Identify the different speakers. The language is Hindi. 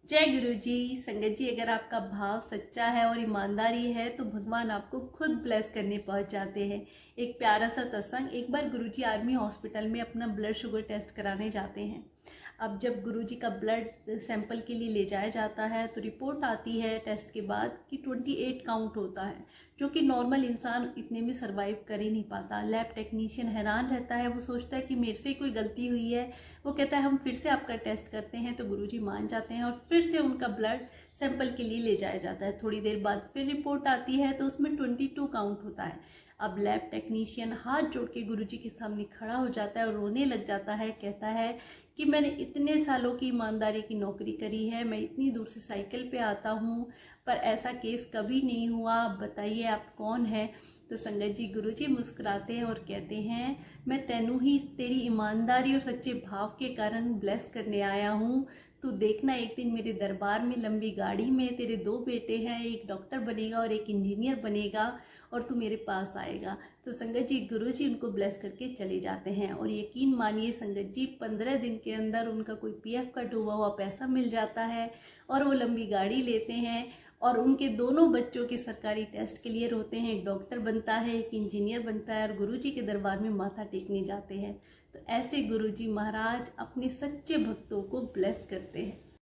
Speaker 1: जय गुरु जी। संगत जी, अगर आपका भाव सच्चा है और ईमानदारी है तो भगवान आपको खुद ब्लेस करने पहुंच जाते हैं। एक प्यारा सा सत्संग। एक बार गुरु जी आर्मी हॉस्पिटल में अपना ब्लड शुगर टेस्ट कराने जाते हैं। अब जब गुरु जी का ब्लड सैंपल के लिए ले जाया जाता है तो रिपोर्ट आती है टेस्ट के बाद कि 28 काउंट होता है, जो कि नॉर्मल इंसान इतने में सरवाइव कर ही नहीं पाता। लैब टेक्नीशियन हैरान रहता है, वो सोचता है कि मेरे से कोई गलती हुई है। वो कहता है हम फिर से आपका टेस्ट करते हैं, तो गुरुजी मान जाते हैं और फिर से उनका ब्लड सैंपल के लिए ले जाया जाता है। थोड़ी देर बाद फिर रिपोर्ट आती है तो उसमें 22 काउंट होता है। अब लैब टेक्नीशियन हाथ जोड़ के गुरुजी के सामने खड़ा हो जाता है और रोने लग जाता है। कहता है कि मैंने इतने सालों की ईमानदारी की नौकरी करी है, मैं इतनी दूर से साइकिल पे आता हूँ, पर ऐसा केस कभी नहीं हुआ। आप बताइए आप कौन है। तो संगत जी, गुरुजी मुस्कुराते हैं और कहते हैं, मैं तेनू ही तेरी ईमानदारी और सच्चे भाव के कारण ब्लेस करने आया हूँ। तू देखना, एक दिन मेरे दरबार में लंबी गाड़ी में तेरे 2 बेटे हैं, एक डॉक्टर बनेगा और एक इंजीनियर बनेगा और तू मेरे पास आएगा। तो संगत जी, गुरु जी उनको ब्लेस करके चले जाते हैं और यकीन मानिए संगत जी, 15 दिन के अंदर उनका कोई पीएफ का डूबा हुआ पैसा मिल जाता है और वो लंबी गाड़ी लेते हैं और उनके दोनों बच्चों के सरकारी टेस्ट क्लियर होते हैं। एक डॉक्टर बनता है, एक इंजीनियर बनता है और गुरुजी के दरबार में माथा टेकने जाते हैं। तो ऐसे गुरुजी महाराज अपने सच्चे भक्तों को ब्लेस करते हैं।